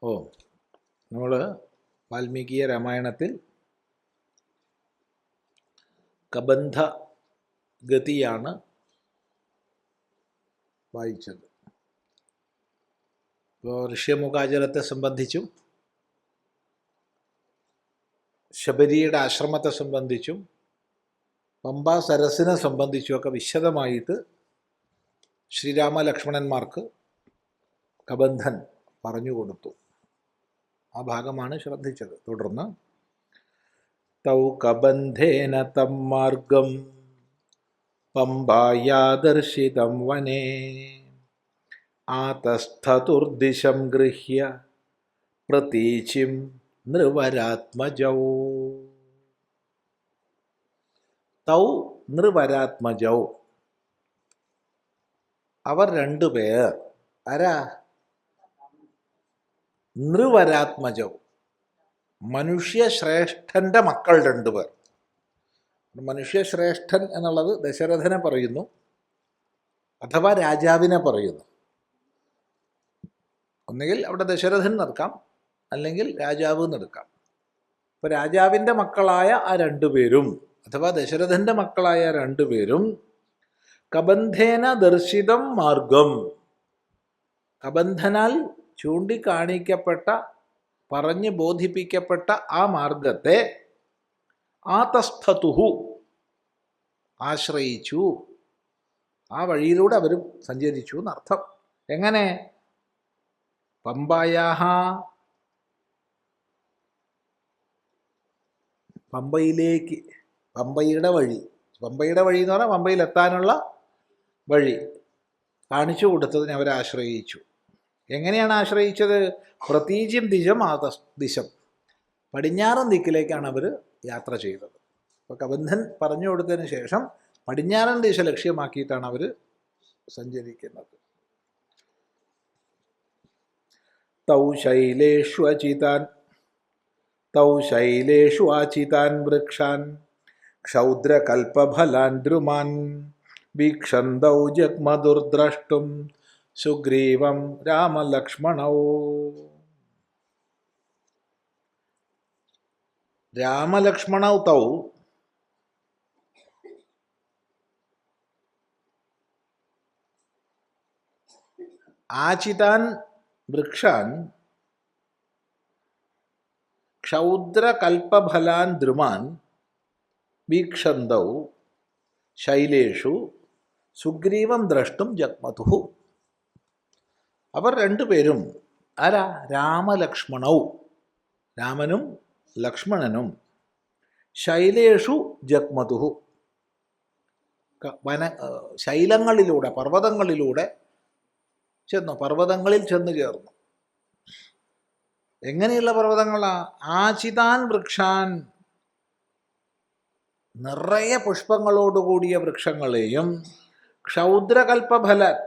ഓ നമ്മൾ വാൽമീകീയ രാമായണത്തിൽ കബന്ധ ഗതിയാണ് വായിച്ചത്. ഇപ്പോൾ ഋഷ്യമുഖാചരത്തെ സംബന്ധിച്ചും ശബരിയുടെ ആശ്രമത്തെ സംബന്ധിച്ചും പമ്പാ സരസിനെ സംബന്ധിച്ചുമൊക്കെ വിശദമായിട്ട് ശ്രീരാമലക്ഷ്മണന്മാർക്ക് കബന്ധൻ പറഞ്ഞുകൊടുത്തു. ആ ഭാഗമാണ് ശ്രദ്ധിച്ചത്. തുടർന്ന് തൗ കബന്ധേന തം മാർഗം പമ്പായാ ദർശിതം വനേ ആതസ്ഥതുർദിശം ഗൃഹ്യ പ്രതീചിം നൃവരാത്മജൗ. തൗ നൃവരാത്മജൗ, അവർ രണ്ടുപേർ. ആരാ? നൃവരാത്മജൗ, മനുഷ്യശ്രേഷ്ഠന്റെ മക്കൾ രണ്ടുപേർ. മനുഷ്യശ്രേഷ്ഠൻ എന്നുള്ളത് ദശരഥനെ പറയുന്നു, അഥവാ രാജാവിനെ പറയുന്നു. ഒന്നുകിൽ അവിടെ ദശരഥൻ നിർക്കാം, അല്ലെങ്കിൽ രാജാവ് എന്നെടുക്കാം. അപ്പോൾ രാജാവിൻ്റെ മക്കളായ ആ രണ്ടുപേരും, അഥവാ ദശരഥൻ്റെ മക്കളായ രണ്ടുപേരും കബന്ധേന ദർശിതം മാർഗം, കബന്ധനാൽ ചൂണ്ടിക്കാണിക്കപ്പെട്ട, പറഞ്ഞ് ബോധിപ്പിക്കപ്പെട്ട ആ മാർഗത്തെ ആതസ്ഥതുഹു, ആശ്രയിച്ചു, ആ വഴിയിലൂടെ അവരും സഞ്ചരിച്ചു എന്നർത്ഥം. എങ്ങനെ? പമ്പായാഹ, പമ്പയിലേക്ക്, പമ്പയുടെ വഴി. പമ്പയുടെ വഴി എന്ന് പറഞ്ഞാൽ പമ്പയിലെത്താനുള്ള വഴി കാണിച്ചു കൊടുത്തതിനെ അവരെ ആശ്രയിച്ചു. എങ്ങനെയാണ് ആശ്രയിച്ചത്? പ്രതീചിം ദിശം ദിശം, പടിഞ്ഞാറൻ ദിക്കിലേക്കാണ് അവർ യാത്ര ചെയ്തത്. അപ്പോൾ കബന്ധൻ പറഞ്ഞു കൊടുത്തതിന് ശേഷം പടിഞ്ഞാറൻ ദിശ ലക്ഷ്യമാക്കിയിട്ടാണ് അവർ സഞ്ചരിക്കുന്നത്. തൗ ശൈലേഷു അചിതാൻ വൃക്ഷാൻ ക്ഷൗദ്രകൽപഫലാൻ ദ്രുമാൻ വീക്ഷന്തൗ ജഗ്മദുർദ്രഷ്ടും സുഗ്രീവം രാമലക്ഷ്മണൗ. രാമലക്ഷ്മണൗ തൗ, ആചിതാൻ വൃക്ഷാൻ ക്ഷൗദ്രകൽപഫലാൻ ദ്രുമാൻ വീക്ഷന്തൗ ശൈലേഷു സുഗ്രീവം ദ്രഷ്ടും ജഗ്മതുഹു. അവർ രണ്ടുപേരും ആരാ? രാമലക്ഷ്മണൗ, രാമനും ലക്ഷ്മണനും ശൈലേഷു ജഗ്മതുഹു, ശൈലങ്ങളിലൂടെ, പർവ്വതങ്ങളിലൂടെ ചെന്നു, പർവ്വതങ്ങളിൽ ചെന്നു ചേർന്നു. എങ്ങനെയുള്ള പർവ്വതങ്ങളാ? ആചിതാൻ വൃക്ഷാൻ, നിറയെ പുഷ്പങ്ങളോടുകൂടിയ വൃക്ഷങ്ങളെയും ക്ഷൗദ്രകൽപഫലൻ,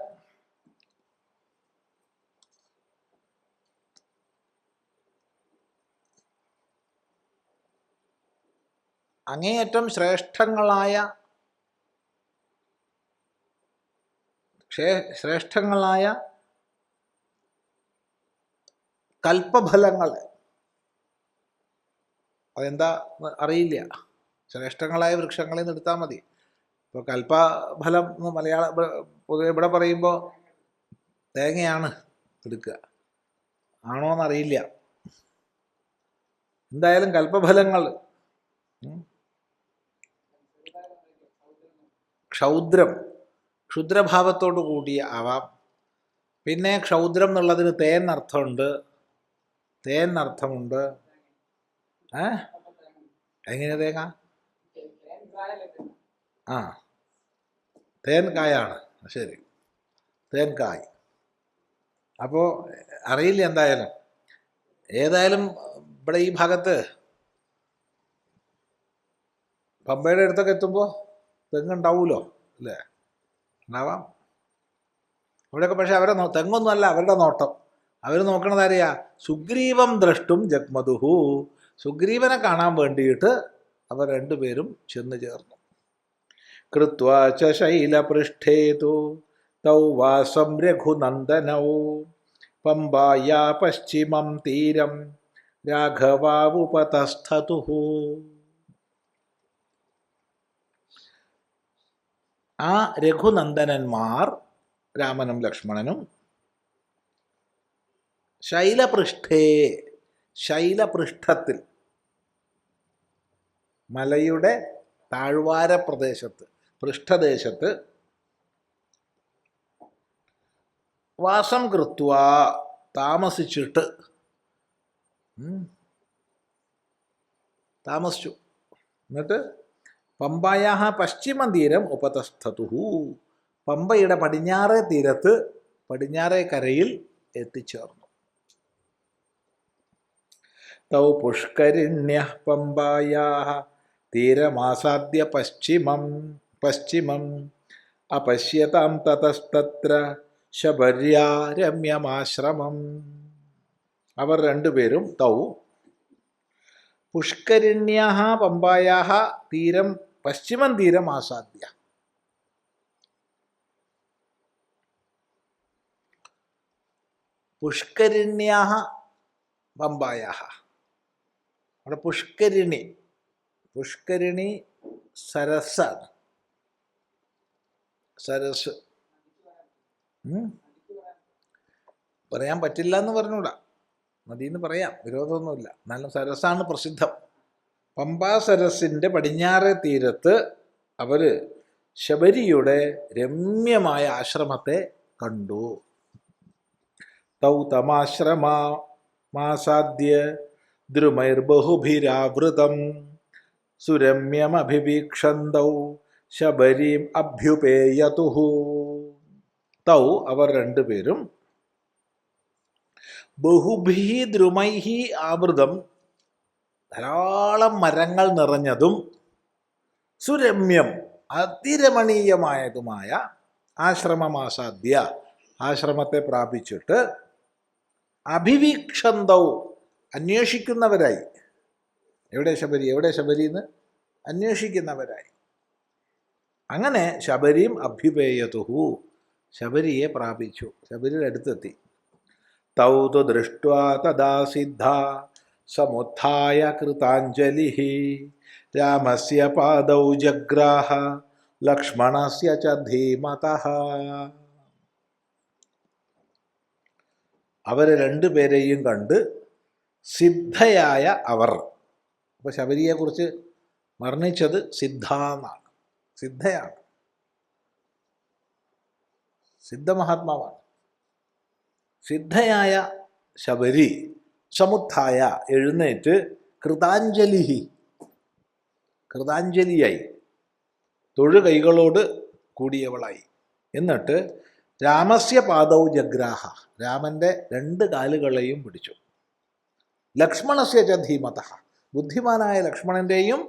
അങ്ങേയറ്റം ശ്രേഷ്ഠങ്ങളായ കൽപ്പഫലങ്ങൾ. അതെന്താ അറിയില്ല, ശ്രേഷ്ഠങ്ങളായ വൃക്ഷങ്ങളിൽ നിന്ന് എടുത്താൽ മതി. ഇപ്പോൾ കൽപ്പഫലം എന്ന് പൊതുവെ ഇവിടെ പറയുമ്പോൾ തേങ്ങയാണ് എടുക്കുക, ആണോന്നറിയില്ല. എന്തായാലും കൽപ്പഫലങ്ങൾ, ക്ഷുദ്രഭാവത്തോടു കൂടിയ ആവാം. പിന്നെ ക്ഷൗദ്രം എന്നുള്ളതിന് തേൻ അർത്ഥമുണ്ട്, തേൻ അർത്ഥമുണ്ട്. എങ്ങനെ തേങ്ങ? ആ, തേൻ കായാണ്. ശരി, തേൻ കായ്. അപ്പോൾ അറിയില്ല. ഏതായാലും ഇവിടെ ഈ ഭാഗത്ത് പമ്പയുടെ അടുത്തൊക്കെ എത്തുമ്പോൾ തെങ്ങുണ്ടാവുമല്ലോ, അല്ലേ? ഉണ്ടാവാം ഇവിടെയൊക്കെ. പക്ഷെ അവരെ തെങ്ങൊന്നുമല്ല അവരുടെ നോട്ടം. അവർ നോക്കണത് ആരെയാ? സുഗ്രീവം ദ്രഷ്ടും ജഗ്മതുഹു, സുഗ്രീവനെ കാണാൻ വേണ്ടിയിട്ട് അവർ രണ്ടുപേരും ചെന്ന് ചേർന്നു. കൃത്വാ ച ശൈലപൃഷ്ഠേ തു തൗ വാസം രഘുനന്ദനൗ പമ്പായാ പശ്ചിമം തീരം രാഘവാവുപതസ്ഥതുഃ. ആ രഘുനന്ദനന്മാർ രാമനും ലക്ഷ്മണനും ശൈലപൃഷ്ഠത്തിൽ മലയുടെ താഴ്വാര പ്രദേശത്ത് പൃഷ്ഠദേശത്ത് വാസം കൃത്വ താമസിച്ചു. എന്നിട്ട് പമ്പായാ പശ്ചിമ തീരം ഉപതസ്ഥതുഃ. പമ്പയുടെ പടിഞ്ഞാറേ തീരത്ത് പടിഞ്ഞാറേ കരയിൽ എത്തിച്ചേർന്നു. തൗ പുഷ്കരിണ്യഃ പമ്പായാഃ തീരമാസാദ്യ പശ്ചിമം അപശ്യതാം തതസ്തത്ര ശബര്യാ രമ്യമാശ്രമം. അവർ രണ്ടുപേരും തൗ പുഷ്കരിണ്യാഃ പമ്പായാഃ തീരം പശ്ചിമം തീരം ആസാദ്യ. പുഷ്കരിണ്യാഃ പമ്പായാഃ. അവിടെ പുഷ്കരിണി സരസ്സാണ്. സരസ് പറയാൻ പറ്റില്ല എന്ന് പറഞ്ഞൂടാ, നദിന്ന് പറയാം, വിരോധമൊന്നുമില്ല. എന്നാലും സരസ്സാണ് പ്രസിദ്ധം. പമ്പാ സരസിൻ്റെ പടിഞ്ഞാറേ തീരത്ത് അവർ ശബരിയുടെ രമ്യമായ ആശ്രമത്തെ കണ്ടു. തൗ തമാശ്രമാസാദ്യ ദ്രുമൈർബഹുഭിരാവൃതം സുരമ്യമഭിവീക്ഷന്തൗ ശബരീം അഭ്യുപേയതുഃ. തൗ അവർ രണ്ടുപേരും ബഹുഭിഃ ദ്രുമൈഃ ആവൃതം ധാരാളം മരങ്ങൾ നിറഞ്ഞതും സുരമ്യം അതിരമണീയമായതുമായ ആശ്രമമാസാദ്യ ആശ്രമത്തെ പ്രാപിച്ചിട്ട് അഭിവീക്ഷന്തൗ അന്വേഷിക്കുന്നവരായി. എവിടെ ശബരി എന്ന് അന്വേഷിക്കുന്നവരായി. അങ്ങനെ ശബരീം അഭ്യുപേയതുഃ, ശബരിയെ പ്രാപിച്ചു, ശബരിയുടെ അടുത്തെത്തി. തൗ തു ദൃഷ്ട്വാ തദാ സിദ്ധാ സമുത്ഥായ കൃതാഞ്ജലിഃ രാമസ്യ പാദൗ ജഗ്രാഹ ലക്ഷ്മണസ്യ ച ധീമതഃ. അവരെ രണ്ടുപേരെയും കണ്ട് സിദ്ധയായ അവർ, അപ്പോൾ ശബരിയെക്കുറിച്ച് വർണ്ണിച്ചത് സിദ്ധ എന്നാണ്. സിദ്ധയാണ്, സിദ്ധമഹാത്മാവാണ്. സിദ്ധയായ ശബരി സമുത്ഥായ എഴുന്നേറ്റ് കൃതാഞ്ജലിയായി, തൊഴുകൈകളോട് കൂടിയവളായി. എന്നിട്ട് രാമസ്യ പാദൗ ജഗ്രാഹ, രാമൻ്റെ രണ്ട് കാലുകളെയും പിടിച്ചു. ലക്ഷ്മണസ്യ ച ധീമതഃ, ബുദ്ധിമാനായ ലക്ഷ്മണൻ്റെയും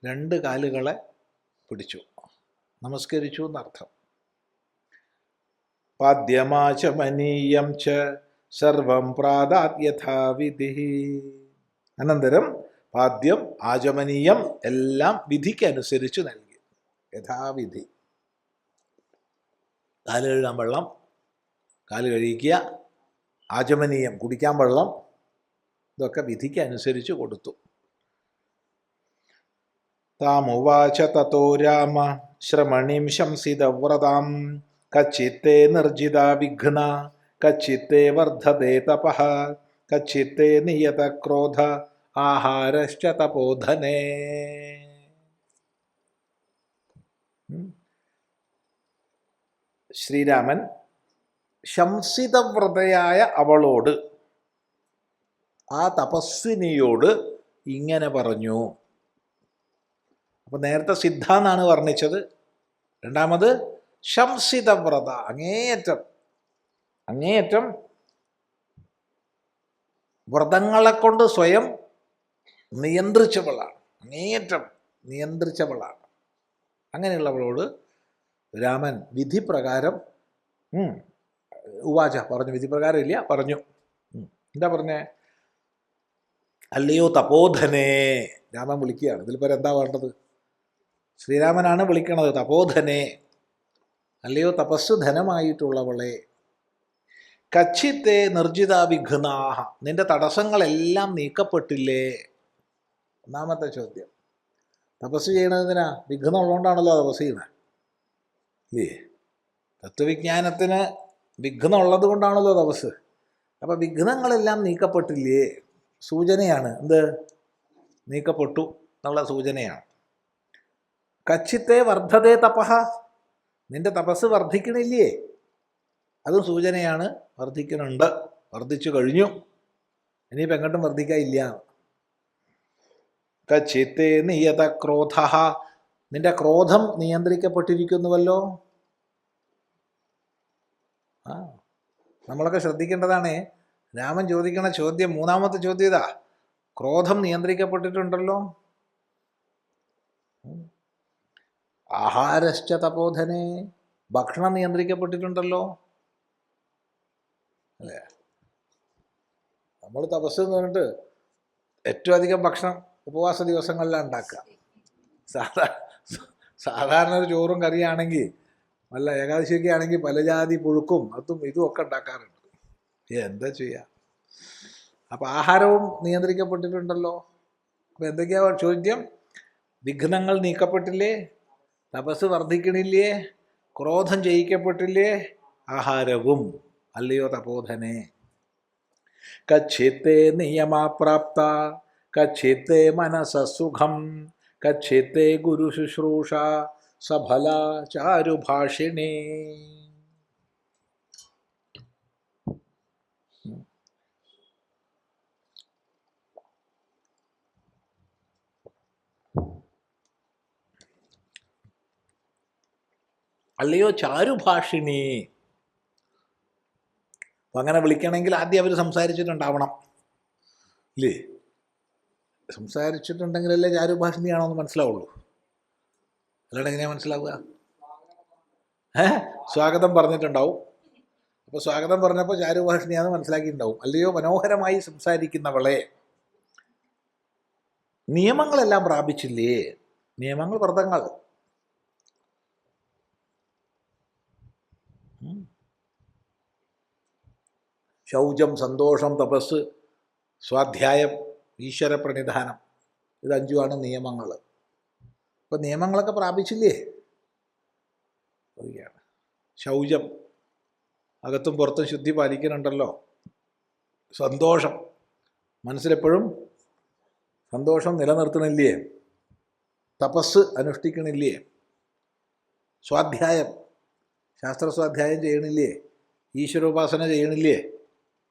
രണ്ട് കാലുകളെ പിടിച്ചു, നമസ്കരിച്ചു എന്നർത്ഥം. പാദ്യമാചമനീയം ച സർവം പ്രാദാത് യഥാവിധി. അനന്തരം പാദ്യം ആചമനീയം എല്ലാം വിധിക്കനുസരിച്ച് നൽകി, യഥാവിധി. കാല് കഴുകാൻ വെള്ളം, കാല് കഴിക്കുക, ആചമനീയം കുടിക്കാൻ വെള്ളം, ഇതൊക്കെ വിധിക്ക് അനുസരിച്ച് കൊടുത്തു. താമുവാച തതോ രാമ ശ്രമണീം ശംസിതവ്രതാം കച്ചിത്തേ നിർജിത വിഘ്ന കച്ചിത്തേ വർദ്ധതേ തപഃ കച്ചിത്തേ നിയത ക്രോധ ആഹാരശ്ച തപോധനേ. ശ്രീരാമൻ ശംസിതവ്രതയായ അവളോട്, ആ തപസ്വിനിയോട് ഇങ്ങനെ പറഞ്ഞു. അപ്പം നേരത്തെ സിദ്ധ എന്നാണ് വർണ്ണിച്ചത്, രണ്ടാമത് ശംസിതവ്രത, അങ്ങേയറ്റം വ്രതങ്ങളെ കൊണ്ട് സ്വയം നിയന്ത്രിച്ചവളാണ്, അങ്ങേയറ്റം നിയന്ത്രിച്ചവളാണ്. അങ്ങനെയുള്ളവളോട് രാമൻ വിധിപ്രകാരം ഉവാച പറഞ്ഞു. വിധിപ്രകാരം ഇല്ല, പറഞ്ഞു. എന്താ പറഞ്ഞേ? അല്ലയോ തപോധനേ, രാമൻ വിളിക്കുകയാണ്. ഇതിൽ പേര് എന്താ വേണ്ടത്? ശ്രീരാമനാണ് വിളിക്കണത്. തപോധനേ, അല്ലയോ തപസ് ധനമായിട്ടുള്ളവളെ, കച്ചിത്തെ നിർജിത വിഘ്നാഹ, നിന്റെ തടസ്സങ്ങളെല്ലാം നീക്കപ്പെട്ടില്ലേ? ഒന്നാമത്തെ ചോദ്യം. തപസ് ചെയ്യണതിനാ? വിഘ്നം ഉള്ളതുകൊണ്ടാണല്ലോ തപസ് ചെയ്യണത്, ഇല്ലേ? തത്വവിജ്ഞാനത്തിന് വിഘ്നം ഉള്ളത് കൊണ്ടാണല്ലോ തപസ്. അപ്പം വിഘ്നങ്ങളെല്ലാം നീക്കപ്പെട്ടില്ലേ? സൂചനയാണ്. എന്ത്? നീക്കപ്പെട്ടു എന്നുള്ള സൂചനയാണ്. കച്ചിത്തെ വർദ്ധതേ തപഃ, നിന്റെ തപസ് വർദ്ധിക്കണില്ലേ? അതും സൂചനയാണ്. വർദ്ധിക്കുന്നുണ്ട്, വർദ്ധിച്ചു കഴിഞ്ഞു, ഇനിയിപ്പോൾ എങ്ങോട്ടും വർദ്ധിക്കാനില്ല. കച്ചിത്തെ നിയത ക്രോധ, നിന്റെ ക്രോധം നിയന്ത്രിക്കപ്പെട്ടിരിക്കുന്നുവല്ലോ. നമ്മളൊക്കെ ശ്രദ്ധിക്കേണ്ടതാണ്. രാമൻ ചോദിക്കണ ചോദ്യം, മൂന്നാമത്തെ ചോദ്യം ഇതാ, ക്രോധം നിയന്ത്രിക്കപ്പെട്ടിട്ടുണ്ടല്ലോ. ആഹാരശ്ച തപോധനെ, ഭക്ഷണം നിയന്ത്രിക്കപ്പെട്ടിട്ടുണ്ടല്ലോ, അല്ലേ? നമ്മൾ തപസ് എന്ന് പറഞ്ഞിട്ട് ഏറ്റവും അധികം ഭക്ഷണം ഉപവാസ ദിവസങ്ങളിലാണ് ഉണ്ടാക്കുക. സാധാരണ ഒരു ചോറും കറിയാണെങ്കിൽ, വല്ല ഏകാദശിയൊക്കെ ആണെങ്കിൽ പല ജാതി പുഴുക്കും അതും ഇതും ഒക്കെ ഉണ്ടാക്കാറുണ്ട്. എന്താ ചെയ്യുക? അപ്പം ആഹാരവും നിയന്ത്രിക്കപ്പെട്ടിട്ടുണ്ടല്ലോ. അപ്പം എന്തൊക്കെയാ ചോദ്യം? വിഘ്നങ്ങൾ നീക്കപ്പെട്ടില്ലേ? തപസ് വർദ്ധിക്കണില്ലേ? ക്രോധം ജയിക്കപ്പെട്ടില്ലേ? ആഹാരവും. അല്ലയോ തപോധനെ? കച്ചിത്തെ നിയമാപ്രാപ്ത, കച്ചിത്തെ മനസസുഖം, കച്ചിത്തെ ഗുരു ശുശ്രൂഷ സഫല ചാരുഭാഷിണി. അല്ലയോ ചാരുഭാഷിണി. അപ്പം അങ്ങനെ വിളിക്കണമെങ്കിൽ ആദ്യം അവർ സംസാരിച്ചിട്ടുണ്ടാവണം, ഇല്ലേ? സംസാരിച്ചിട്ടുണ്ടെങ്കിലല്ലേ ചാരുഭാഷിണിയാണോ എന്ന് മനസ്സിലാവുള്ളൂ. അല്ലാണ്ട് എങ്ങനെയാണ് മനസ്സിലാവുക? സ്വാഗതം പറഞ്ഞിട്ടുണ്ടാവും. അപ്പോൾ സ്വാഗതം പറഞ്ഞപ്പോൾ ചാരുഭാഷിണിയാണെന്ന് മനസ്സിലാക്കിയിട്ടുണ്ടാവും. അല്ലയോ മനോഹരമായി സംസാരിക്കുന്നവളെ, നിയമങ്ങളെല്ലാം പ്രാപിച്ചില്ലേ? നിയമങ്ങൾ, വ്രതങ്ങൾ. ശൗചം, സന്തോഷം, തപസ്, സ്വാധ്യായം, ഈശ്വര പ്രണിധാനം, ഇത് അഞ്ചുമാണ് നിയമങ്ങൾ. അപ്പം നിയമങ്ങളൊക്കെ പ്രാപിച്ചില്ലേ? ശൗചം, അകത്തും പുറത്തും ശുദ്ധി പാലിക്കുന്നുണ്ടല്ലോ. സന്തോഷം, മനസ്സിലെപ്പോഴും സന്തോഷം നിലനിർത്തണില്ലേ? തപസ് അനുഷ്ഠിക്കണില്ലേ? സ്വാധ്യായം, ശാസ്ത്രസ്വാധ്യായം ചെയ്യണില്ലേ? ഈശ്വരോപാസന ചെയ്യണില്ലേ?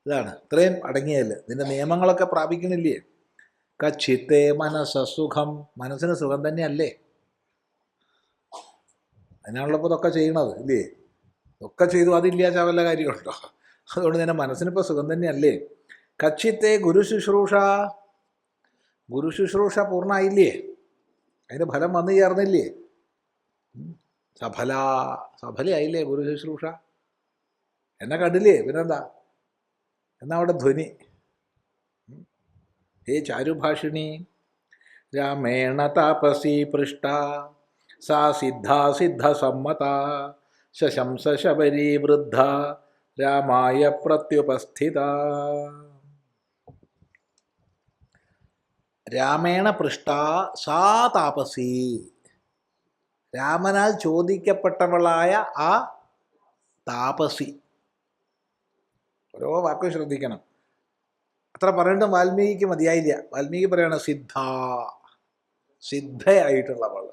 ഇതാണ്, ഇത്രയും അടങ്ങിയല്ല. നിന്റെ നിയമങ്ങളൊക്കെ പ്രാപിക്കണില്ലേ? കച്ചിത്തെ മനസ്സുഖം, മനസ്സിന് സുഖം തന്നെയല്ലേ? അതിനാണുള്ളപ്പോൾ ഇതൊക്കെ ചെയ്യണത്, ഇല്ലേ? ഇതൊക്കെ ചെയ്തു അതില്ലാച്ച വല്ല കാര്യമുണ്ടോ? അതുകൊണ്ട് നിന്റെ മനസ്സിനിപ്പോൾ സുഖം തന്നെയല്ലേ? കച്ചിത്തെ ഗുരു ശുശ്രൂഷ, ഗുരു ശുശ്രൂഷ പൂർണ്ണമായില്ലേ? അതിന് ഫലം വന്നു ചേർന്നില്ലേ? സഫലയായില്ലേ ഗുരു ശുശ്രൂഷ? എന്നെ കണ്ടില്ലേ? പിന്നെന്താ? എന്നാ അവിടെ ധ്വനി. ഹേ ചാരുഭാഷിണി, രാമേണ താപസി പൃഷ്ട സാ സിദ്ധസമ്മത ശശംസ ശബരീ വൃദ്ധ രാമായ പ്രത്യുപസ്ഥിത. രാമേണ പൃഷ്ട സാ താപസി, രാമനാൽ ചോദിക്കപ്പെട്ടവളായ ആ താപസി. ഓരോ വാക്കും ശ്രദ്ധിക്കണം. അത്ര പറയേണ്ടും വാൽമീകിക്ക് മതിയായില്ല. വാൽമീകി പറയാണ് സിദ്ധയായിട്ടുള്ളവൾ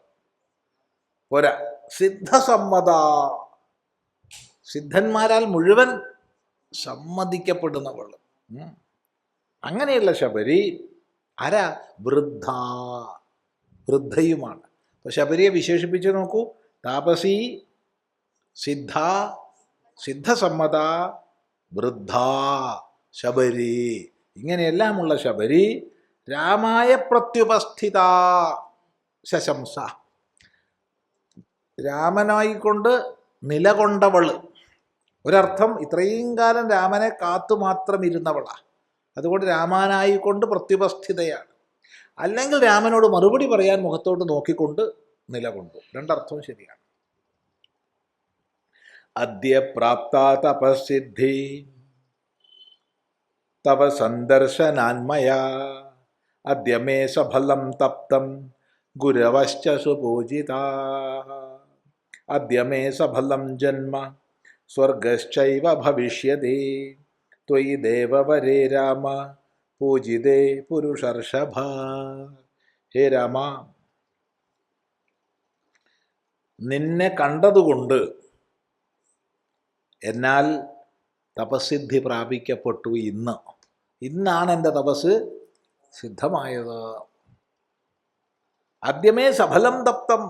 പോരാ, സിദ്ധസമ്മത, സിദ്ധന്മാരാൽ മുഴുവൻ സമ്മതിക്കപ്പെടുന്നവൾ. അങ്ങനെയുള്ള ശബരി ആരാ? വൃദ്ധയുമാണ്. അപ്പോൾ ശബരിയെ വിശേഷിപ്പിച്ച് നോക്കൂ. താപസി, സിദ്ധസമ്മത, വൃദ്ധ, ശബരി, ഇങ്ങനെയെല്ലാമുള്ള ശബരി രാമായ പ്രത്യുപസ്ഥിത ശശംസ, രാമനായിക്കൊണ്ട് നിലകൊണ്ടവൾ. ഒരർത്ഥം ഇത്രയും കാലം രാമനെ കാത്തു മാത്രം ഇരുന്നവളാണ്, അതുകൊണ്ട് രാമനായിക്കൊണ്ട് പ്രത്യുപസ്ഥിതയാണ്. അല്ലെങ്കിൽ രാമനോട് മറുപടി പറയാൻ മുഖത്തോട്ട് നോക്കിക്കൊണ്ട് നിലകൊണ്ടു. രണ്ടർത്ഥവും ശരിയാണ്. അദ്യ പ്രാപ്ത തപസ്സിദ്ധി, തവ സന്ദർശനാന്മയാ അദ്യ മേ സഫലം തപ്തം ഗുരവശ്ച സുപൂജിതാഃ അദ്യ മേ സഫലം ജന്മ സ്വർഗശ്ചൈവ ഭവിഷ്യതി ത്വയി ദേവവരേ രാമ പൂജിതേ പുരുഷർഷഭ. ഹേ രാമ, നിന്നെ കണ്ടതുകൊണ്ട് എന്നാൽ തപസ്സിദ്ധി പ്രാപിക്കപ്പെട്ടു. ഇന്നാണ് എൻ്റെ തപസ് സിദ്ധമായത്. ആദ്യമേ സഫലം തപ്തം,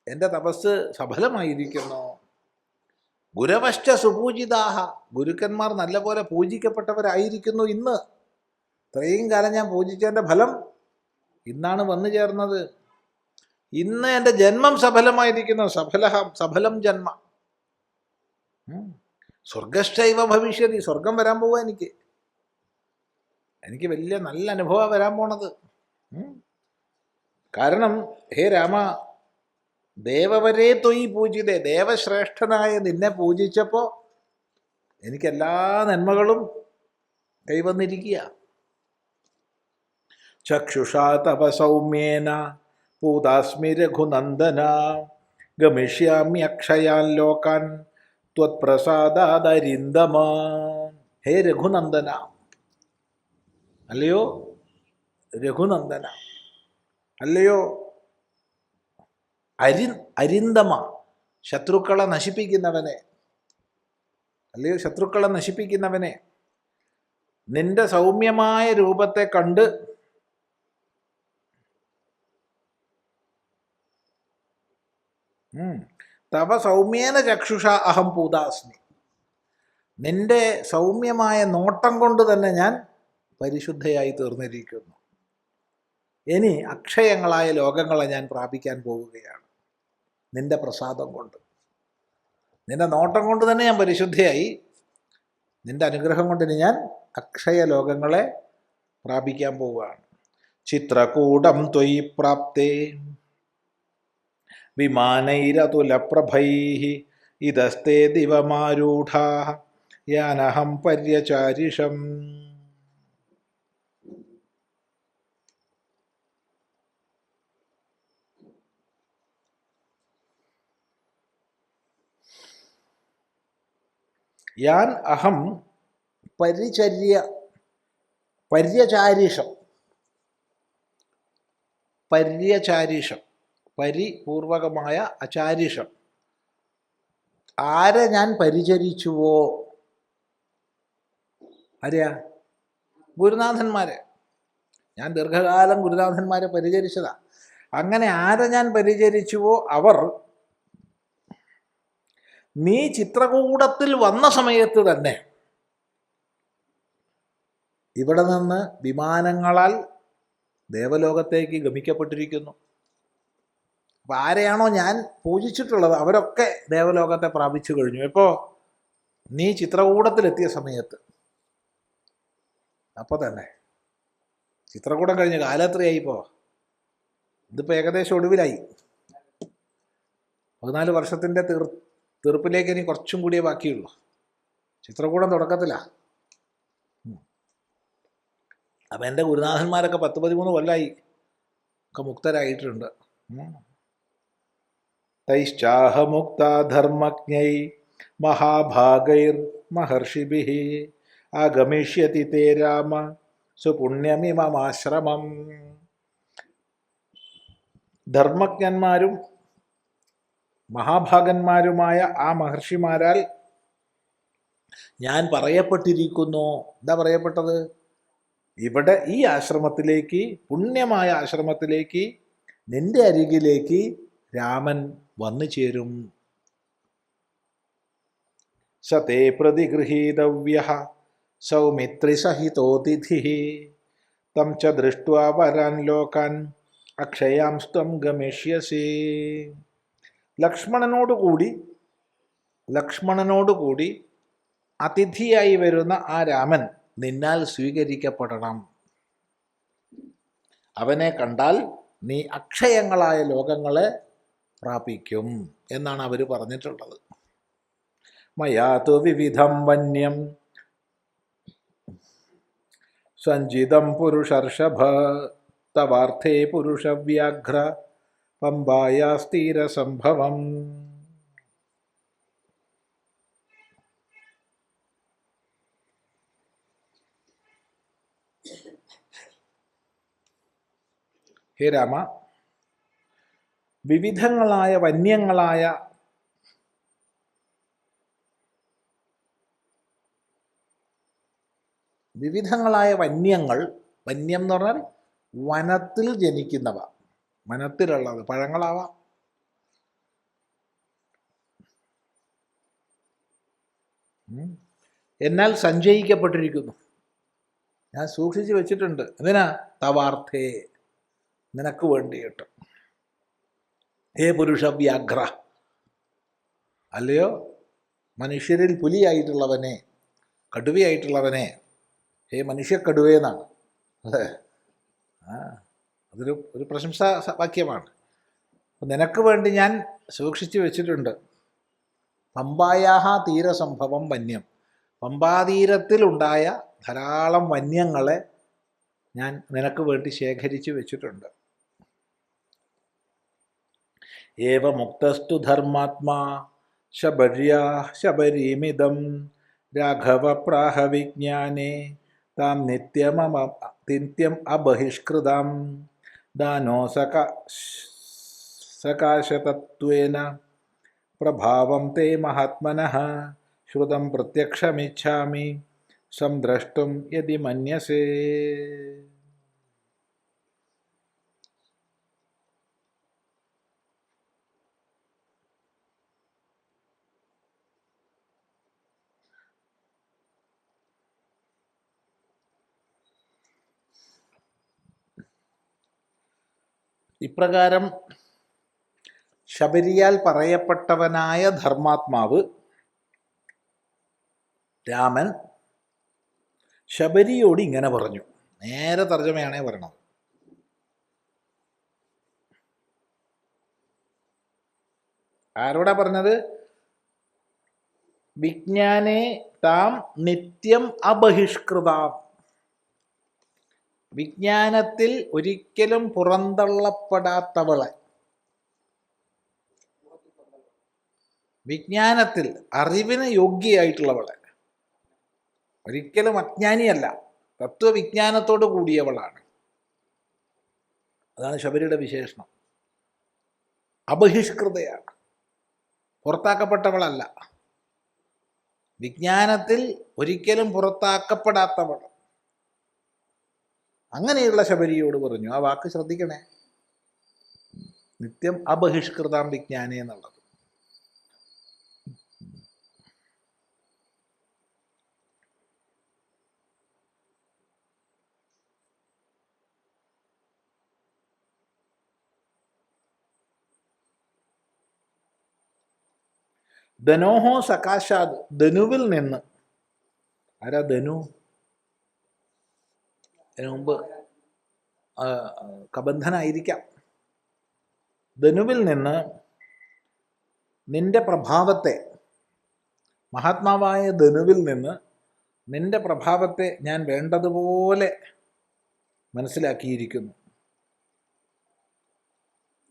എൻ്റെ തപസ് സഫലമായിരിക്കുന്നു. ഗുരവശ്ച സുപൂജിതാഹ, ഗുരുക്കന്മാർ നല്ലപോലെ പൂജിക്കപ്പെട്ടവരായിരിക്കുന്നു ഇന്ന്. ഇത്രയും കാലം ഞാൻ പൂജിച്ചതിൻ്റെ ഫലം ഇന്നാണ് വന്നു ചേർന്നത്. ഇന്ന് എൻ്റെ ജന്മം സഫലമായിരിക്കുന്നു. സഫലം ജന്മ. സ്വർഗശ്ചൈവ ഭവിഷ്യതി, സ്വർഗം വരാൻ പോവുക. എനിക്ക് വലിയ നല്ല അനുഭവം വരാൻ പോണത്. കാരണം ഹേ രാമ, ദേവവരേ ത്വയി പൂജിതേ, ദേവശ്രേഷ്ഠനായ നിന്നെ പൂജിച്ചപ്പോൾ എനിക്കെല്ലാ നന്മകളും കൈവന്നിരിക്കുക. ചക്ഷുഷാ തപ സൗമ്യേന പൂതാസ്മി രഘുനന്ദന ഗമിഷ്യാമ്യക്ഷയാൻ ലോകാൻ ത്വത്പ്രസാദാദരിന്ദമ. ഹേ രഘുനന്ദന, അല്ലയോ രഘുനന്ദന, അല്ലയോ അരിന്ദമ, ശത്രുക്കളെ നശിപ്പിക്കുന്നവനെ, അല്ലയോ ശത്രുക്കളെ നശിപ്പിക്കുന്നവനെ, നിന്റെ സൗമ്യമായ രൂപത്തെ കണ്ട് തവ സൗമ്യേന ചക്ഷുഷ അഹം പൂതാസ്മി, നിന്റെ സൗമ്യമായ നോട്ടം കൊണ്ട് തന്നെ ഞാൻ പരിശുദ്ധയായി തീർന്നിരിക്കുന്നു. ഇനി അക്ഷയങ്ങളായ ലോകങ്ങളെ ഞാൻ പ്രാപിക്കാൻ പോവുകയാണ്. നിന്റെ പ്രസാദം കൊണ്ട്, നിന്റെ നോട്ടം കൊണ്ട് തന്നെ ഞാൻ പരിശുദ്ധയായി. നിന്റെ അനുഗ്രഹം കൊണ്ട് ഇനി ഞാൻ അക്ഷയ ലോകങ്ങളെ പ്രാപിക്കാൻ പോവുകയാണ്. ചിത്രകൂടം ത്വയി പ്രാപ്തേ വിമാനൈരതുലപ്രഭൈഃ ഇതസ്തേ ദിവമാരൂഢാഃ യാനഹം പര്യചാരിഷം. യാൻ അഹം പര്യചാരിഷം. പരിപൂർവകമായ അചാരിഷം. ആരെ ഞാൻ പരിചരിച്ചുവോ, ആരെയാ? ഗുരുനാഥന്മാരെ. ഞാൻ ദീർഘകാലം ഗുരുനാഥന്മാരെ പരിചരിച്ചതാ. അങ്ങനെ ആരെ ഞാൻ പരിചരിച്ചുവോ അവർ നീ ചിത്രകൂടത്തിൽ വന്ന സമയത്ത് തന്നെ ഇവിടെ നിന്ന് വിമാനങ്ങളാൽ ദേവലോകത്തേക്ക് ഗമിക്കപ്പെട്ടിരിക്കുന്നു. അപ്പം ആരെയാണോ ഞാൻ പൂജിച്ചിട്ടുള്ളത് അവരൊക്കെ ദേവലോകത്തെ പ്രാപിച്ചു കഴിഞ്ഞു. ഇപ്പോൾ നീ ചിത്രകൂടത്തിലെത്തിയ സമയത്ത് അപ്പോൾ തന്നെ ചിത്രകൂടം കഴിഞ്ഞ് കാലത്രയായിപ്പോൾ, ഇതിപ്പോൾ ഏകദേശം ഒടുവിലായി. 14 വർഷത്തിൻ്റെ തീർപ്പിലേക്ക് ഇനി കുറച്ചും കൂടിയേ ബാക്കിയുള്ളൂ. ചിത്രകൂടം തുടക്കത്തിലാണ്. അപ്പം എൻ്റെ ഗുരുനാഥന്മാരൊക്കെ 10-13 കൊല്ലമായി ഒക്കെ മുക്തരായിട്ടുണ്ട്. തൈശ്ചാഹമുക്താ ധർമ്മജ്ഞൈ മഹാഭാഗൈർ മഹർഷിഭിഃ ആഗമിഷ്യതി തേ രാമ സുപുണ്യമിമമാശ്രമം. ധർമ്മജ്ഞന്മാരും മഹാഭാഗന്മാരുമായ ആ മഹർഷിമാരാൽ ഞാൻ പറയപ്പെട്ടിരിക്കുന്നു. എന്താ പറയപ്പെട്ടത്? ഇവിടെ ഈ ആശ്രമത്തിലേക്ക്, പുണ്യമായ ആശ്രമത്തിലേക്ക്, നിന്റെ അരികിലേക്ക് രാമൻ വന്നു ചേരും. സതേ പ്രതിഗൃഹീതവ്യഃ സൗമിത്രിസഹിതോതിഥിഃ തം ച ദൃഷ്ട്വാ വരാൻ ലോകാൻ അക്ഷയാംസ്ത്വം ഗമിഷ്യസി. ലക്ഷ്മണനോടുകൂടി അതിഥിയായി വരുന്ന ആ രാമൻ നിന്നാൽ സ്വീകരിക്കപ്പെടണം. അവനെ കണ്ടാൽ നീ അക്ഷയങ്ങളായ ലോകങ്ങളെ പ്രാപിക്കും എന്നാണ് അവർ പറഞ്ഞിട്ടുള്ളത്. മയാ തു വിവിധം വന്യം സഞ്ചിതം പുരുഷർഷഭ തവാർത്ഥേ പുരുഷവ്യാഘ്ര പമ്പായാസ്തീരസംഭവം. ഹേ രാമ, വിവിധങ്ങളായ വന്യങ്ങളായ വന്യങ്ങൾ, വന്യം എന്ന് പറഞ്ഞാൽ വനത്തിൽ ജനിക്കുന്നവ, വനത്തിലുള്ളത്, പഴങ്ങളാവാം, എന്നാൽ സഞ്ചയിക്കപ്പെട്ടിരിക്കുന്നു. ഞാൻ സൂക്ഷിച്ചു വെച്ചിട്ടുണ്ട്. എന്തിനാ? തവാർത്ഥേ, നിനക്ക് വേണ്ടിയിട്ട്. ഹേ പുരുഷവ്യാഘ്ര, അല്ലയോ മനുഷ്യരിൽ പുലിയായിട്ടുള്ളവനെ, കടുവയായിട്ടുള്ളവനെ, ഹേ മനുഷ്യക്കടുവേന്നാണ്. അതെ, അതൊരു പ്രശംസാ വാക്യമാണ്. നിനക്ക് വേണ്ടി ഞാൻ സൂക്ഷിച്ചു വെച്ചിട്ടുണ്ട്. പമ്പായാഹ തീരസംഭവം വന്യം, പമ്പാതീരത്തിലുണ്ടായ ധാരാളം വന്യങ്ങളെ ഞാൻ നിനക്ക് വേണ്ടി ശേഖരിച്ചു വെച്ചിട്ടുണ്ട്. ഏവ മുക്തസ്തു ധർമാത്മാ ശബരീമിതം രാഘവ പ്രാഹ വിജ്ഞാനേ താം നിത്യം അബഹിഷ്കൃതാം ദാനോ സകാശതത്വേന പ്രഭാവം തേ മഹാത്മനഃ ശ്രുതം പ്രത്യക്ഷമിച്ഛാമി സംദ്രഷ്ടും യദി മന്യസേ. ഇപ്രകാരം ശബരിയാൽ പറയപ്പെട്ടവനായ ധർമാത്മാവ് രാമൻ ശബരിയോട് ഇങ്ങനെ പറഞ്ഞു. നേരെ തർജ്ജമയാണേ പറയണത്. ആരോടാ പറഞ്ഞത്? വിജ്ഞാനേ താം നിത്യം അബഹിഷ്കൃതാം, വിജ്ഞാനത്തിൽ ഒരിക്കലും പുറന്തള്ളപ്പെടാത്തവളെ, വിജ്ഞാനത്തിൽ അറിവിന് യോഗ്യയായിട്ടുള്ളവളെ, ഒരിക്കലും അജ്ഞാനിയല്ല, തത്വവിജ്ഞാനത്തോട് കൂടിയവളാണ്. അതാണ് ശബരിയുടെ വിശേഷണം. അബഹിഷ്കൃതയാണ്, പുറത്താക്കപ്പെട്ടവളല്ല, വിജ്ഞാനത്തിൽ ഒരിക്കലും പുറത്താക്കപ്പെടാത്തവൾ. അങ്ങനെയുള്ള ശബരിയോട് പറഞ്ഞു. ആ വാക്ക് ശ്രദ്ധിക്കണേ, നിത്യം അബഹിഷ്കൃതാം വിജ്ഞാനേ എന്നുള്ളത്. ധനോഹോ സകാശാത്, ധനുവിൽ നിന്ന്. ആരാ ധനു? അതിനു മുമ്പ് കബന്ധനായിരിക്കാം. ധനുവിൽ നിന്ന് നിന്റെ പ്രഭാവത്തെ, മഹാത്മാവായ ധനുവിൽ നിന്ന് നിന്റെ പ്രഭാവത്തെ ഞാൻ വേണ്ടതുപോലെ മനസ്സിലാക്കിയിരിക്കുന്നു,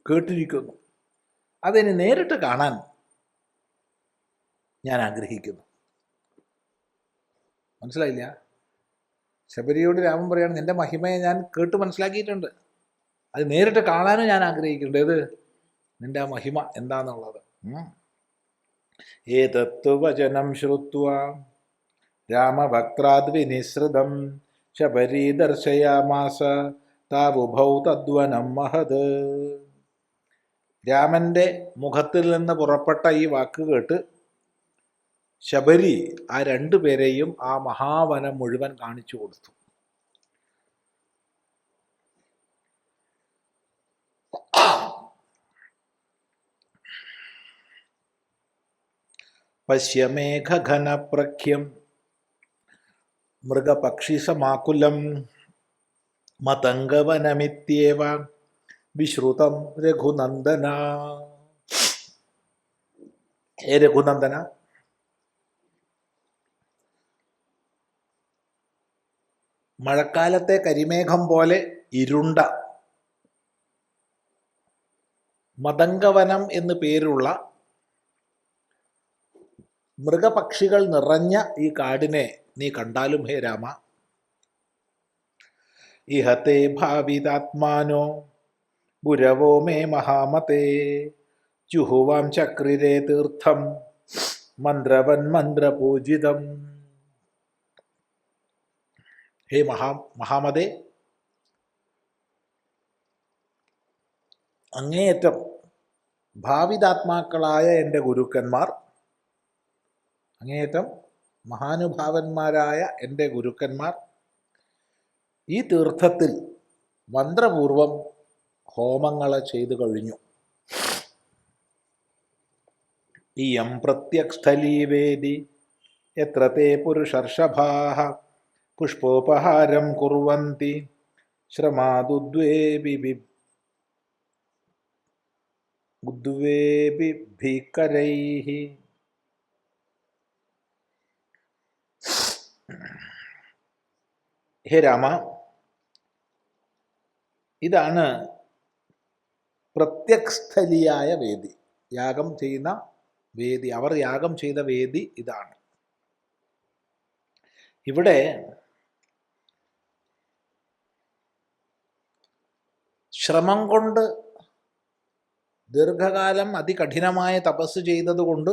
കേട്ടിരിക്കുന്നു. അതിനെ നേരിട്ട് കാണാൻ ഞാൻ ആഗ്രഹിക്കുന്നു. മനസ്സിലായില്ല? ശബരിയോട് രാമൻ പറയാണ്, നിന്റെ മഹിമയെ ഞാൻ കേട്ട് മനസ്സിലാക്കിയിട്ടുണ്ട്, അത് നേരിട്ട് കാണാനും ഞാൻ ആഗ്രഹിക്കുന്നുണ്ട്. ഏത്? നിന്റെ ആ മഹിമ എന്താന്നുള്ളത്. ഏതത്തു വചനം ശ്രുത്വാ രാമഭക്ത്രാദ് വിനിസൃതം ശബരീ ദർശയാമാസ താവുഭൗ തദ്വനം മഹത്. രാമൻ്റെ മുഖത്തിൽ നിന്ന് പുറപ്പെട്ട ഈ വാക്ക് കേട്ട് ശബരി ആ രണ്ടുപേരെയും ആ മഹാവനം മുഴുവൻ കാണിച്ചു കൊടുത്തു. പശ്യമേഘഘനപ്രഖ്യം മൃഗപക്ഷിസമാകുലം മതംഗവനമിത്യേവ വിശ്രുതം രഘുനന്ദന. ഹേ മഴക്കാലത്തെ കരിമേഘം പോലെ ഇരുണ്ട മതംഗവനം എന്ന് പേരുള്ള മൃഗപക്ഷികൾ നിറഞ്ഞ ഈ കാടിനെ നീ കണ്ടാലും ഹേ രാമ, ഇഹത്തെ ഭാവിതാത്മാനോ ഗുരവോ മേ മഹാമതേ ജുഹുവാം ചക്രിരേ തീർത്ഥം മന്ത്രവൻ മന്ത്രപൂജിതം. ഹേ മഹാമതേ, അങ്ങേയറ്റം ഭാവിതാത്മാക്കളായ എൻ്റെ ഗുരുക്കന്മാർ, അങ്ങേയറ്റം മഹാനുഭാവന്മാരായ എൻ്റെ ഗുരുക്കന്മാർ ഈ തീർത്ഥത്തിൽ മന്ത്രപൂർവം ഹോമങ്ങൾ ചെയ്തു കഴിഞ്ഞു. ഇയം പ്രത്യക്സ്ഥലീവേദി എത്ര തേ പുരുഷർഷഭാഃ പുഷ്പോപഹാരം കുർവന്തി ശ്രമാദുദ്വേപിഭീകരൈഃ. ഹേ രാമ, ഇതാണ് പ്രത്യക്സ്ഥലിയായ വേദി, യാഗം ചെയ്യുന്ന വേദി. അവർ യാഗം ചെയ്ത വേദി ഇതാണ്. ഇവിടെ ശ്രമം കൊണ്ട് ദീർഘകാലം അതികഠിനമായ തപസ് ചെയ്തതുകൊണ്ട്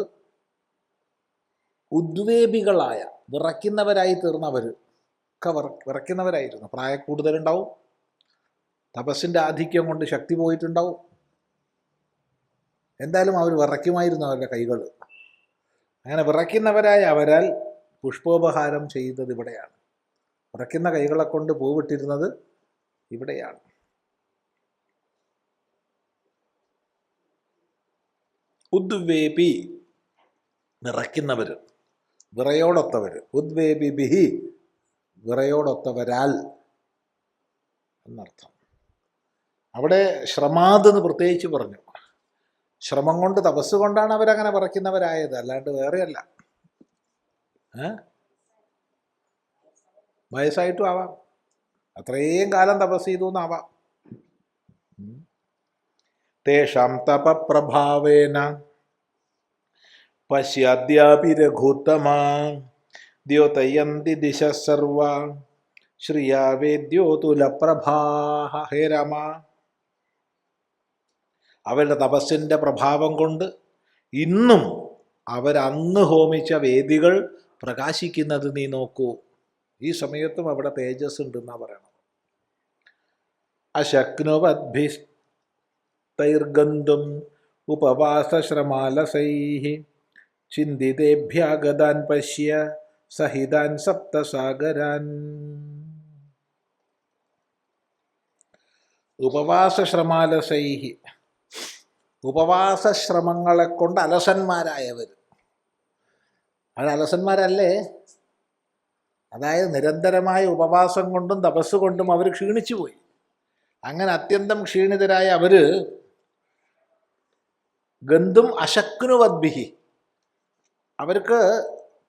ഉദ്വേപികളായ വിറയ്ക്കുന്നവരായി തീർന്നവർ ഒക്കെ വിറയ്ക്കുന്നവരായിരുന്നു. പ്രായക്കൂടുതലുണ്ടാവും, തപസ്സിൻ്റെ ആധിക്യം കൊണ്ട് ശക്തി പോയിട്ടുണ്ടാവും. എന്തായാലും അവർ വിറയ്ക്കുമായിരുന്നു അവരുടെ കൈകൾ. അങ്ങനെ വിറയ്ക്കുന്നവരായ അവരാൽ പുഷ്പോപഹാരം ചെയ്തത് ഇവിടെയാണ്. വിറയ്ക്കുന്ന കൈകളെ കൊണ്ട് പൂവിട്ടിരുന്നത് ഇവിടെയാണ്. ഉദ്വേപി വിറയ്ക്കുന്നവർ, വിറയോടൊത്തവർ. ഉദ്വേപി ബിഹി വിറയോടൊത്തവരാൽ എന്നർത്ഥം. അവിടെ ശ്രമാദ് എന്ന് പ്രത്യേകിച്ച് പറഞ്ഞു. ശ്രമം കൊണ്ട്, തപസ് കൊണ്ടാണ് അവരങ്ങനെ വിറയ്ക്കുന്നവരായത്, അല്ലാണ്ട് വേറെയല്ല. വയസ്സായിട്ടും ആവാം, അത്രയും കാലം തപസ് ചെയ്തു എന്നാവാം. തേഷാം തപപ്രഭാവേന പശ്യാദ്യാപി രഘുത്തമാ ദ്യോതയന്തി ദിശ സർവ ശ്രിയാ വേദ്യോതുലപ്രഭാഃ. ഹേ രാമ, അവരുടെ തപസ്സിൻ്റെ പ്രഭാവം കൊണ്ട് ഇന്നും അവരന്ന് ഹോമിച്ച വേദികൾ പ്രകാശിക്കുന്നത് നീ നോക്കൂ. ഈ സമയത്തും അവിടെ തേജസ് ഉണ്ടെന്നാണ് പറയണത്. അശക്നുവദ്ഭിസ്തൈർഗന്ധും ഉപവാസശ്രമാലസൈഃ ചിന്തിതേഭ്യാഗതാൻ പശ്യ സഹിതാൻ സപ്തസാഗരാൻ. ഉപവാസശ്രമാലസൈഃ, ഉപവാസശ്രമങ്ങളെ കൊണ്ട് അലസന്മാരായവർ. അവർ അലസന്മാരല്ലേ? അതായത് നിരന്തരമായ ഉപവാസം കൊണ്ടും തപസ് കൊണ്ടും അവർ ക്ഷീണിച്ചു പോയി. അങ്ങനെ അത്യന്തം ക്ഷീണിതരായ അവർ ഗന്ധും അശക്നുവദ്ഭിഹി, അവർക്ക്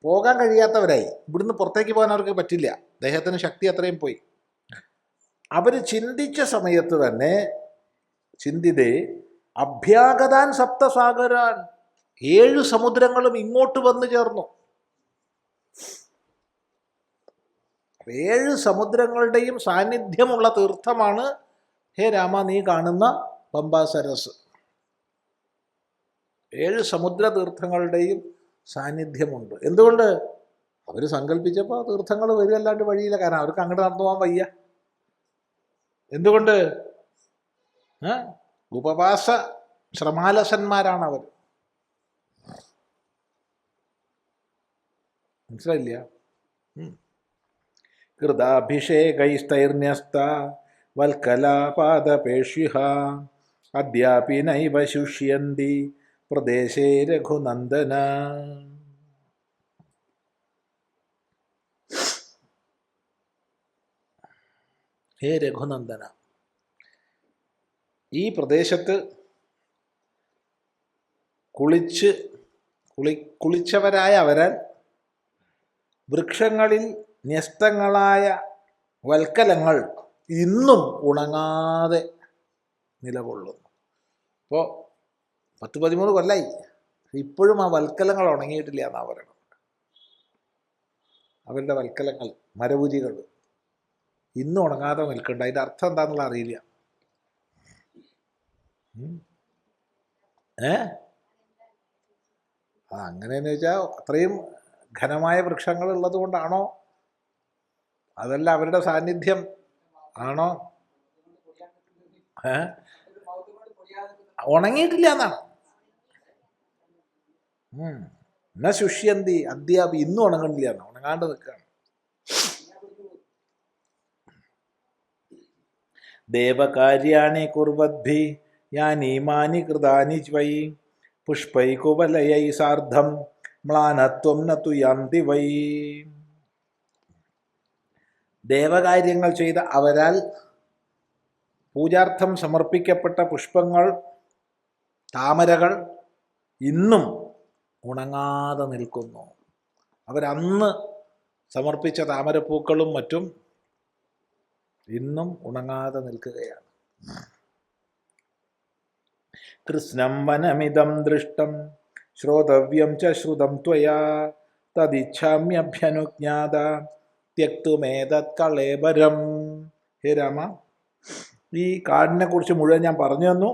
പോകാൻ കഴിയാത്തവരായി. ഇവിടുന്ന് പുറത്തേക്ക് പോകാൻ അവർക്ക് പറ്റില്ല, ദേഹത്തിന് ശക്തി അത്രയും പോയി. അവർ ചിന്തിച്ച സമയത്ത് തന്നെ ചിന്തിതേ അഭ്യാഗതാൻ സപ്തസാഗരാൻ, 7 സമുദ്രങ്ങളും ഇങ്ങോട്ട് വന്നു ചേർന്നു. 7 സമുദ്രങ്ങളുടെയും സാന്നിധ്യമുള്ള തീർത്ഥമാണ് ഹേ രാമ നീ കാണുന്ന പമ്പാ സരസ്. 7 സമുദ്ര തീർത്ഥങ്ങളുടെയും സാന്നിധ്യമുണ്ട്. എന്തുകൊണ്ട്? അവർ സങ്കല്പിച്ചപ്പോൾ തീർത്ഥങ്ങൾ വരികയല്ലാണ്ട് വഴിയില്ല. കാരണം അവർക്ക് അങ്ങോട്ട് നടന്നു പോകാൻ വയ്യ. എന്തുകൊണ്ട്? ഉപവാസ ശ്രമാലസന്മാരാണ് അവർ. മനസ്സിലായില്ല? കൃതാഭിഷേകൈസ്തൈർന്യസ്ത വൽക്കലാപാദപേഷ്യുഃ അദ്യാപി നൈവ ശുഷ്യന്തി പ്രദേശേ രഘുനന്ദന. ഹേ രഘുനന്ദന, ഈ പ്രദേശത്ത് കുളിച്ചവരായ അവരാൽ വൃക്ഷങ്ങളിൽ ന്യസ്തങ്ങളായ വൽക്കലങ്ങൾ ഇന്നും ഉണങ്ങാതെ നിലകൊള്ളുന്നു. ഇപ്പോൾ 10-13 കൊല്ലമായി, ഇപ്പോഴും ആ വൽക്കലങ്ങൾ ഉണങ്ങിയിട്ടില്ല എന്നാണ് പറയുന്നത്. അവരുടെ വൽക്കലങ്ങൾ, മരവുരികൾ ഇന്നും ഉണങ്ങാതെ നിൽക്കുന്നുണ്ട്. അതിൻ്റെ അർത്ഥം എന്താണെന്നുള്ള അറിയില്ല. അങ്ങനെയെന്ന് വെച്ചാൽ അത്രയും ഘനമായ വൃക്ഷങ്ങൾ ഉള്ളത് കൊണ്ടാണോ, അതല്ല അവരുടെ സാന്നിധ്യം ആണോ? ഉണങ്ങിയിട്ടില്ല എന്നാണ്. എന്നാ ശുഷ്യന്തി അദ്യാപി, ഇന്നും ഉണങ്ങണില്ല എന്നാണ്, ഉണങ്ങാണ്ട് നിൽക്കുകയാണ്. ദേവകാര്യാണി കുർവദ്ഭി യാനീമാനി കൃതാനി വൈ പുഷ്പൈ കുവലയൈ സാർദ്ധം മ്ലാനത്വം നതു യാന്തി വൈ. ദേവകാര്യങ്ങൾ ചെയ്ത അവരാൽ പൂജാർത്ഥം സമർപ്പിക്കപ്പെട്ട പുഷ്പങ്ങൾ, താമരകൾ ഇന്നും ഉണങ്ങാതെ നിൽക്കുന്നു. അവരന്ന് സമർപ്പിച്ച താമരപ്പൂക്കളും മറ്റും ഇന്നും ഉണങ്ങാതെ നിൽക്കുകയാണ്. കൃഷ്ണം വനമിതം ദൃഷ്ടം ശ്രോതവ്യം ച ശ്രുതം ത്വയാ തദിച്ഛാമ്യഭ്യനുജ്ഞാത ത്യക്തുമേതത് കളേബരം. ഹേ രാമ, ഈ കാടിനെ കുറിച്ച് മുഴുവൻ ഞാൻ പറഞ്ഞു തന്നു.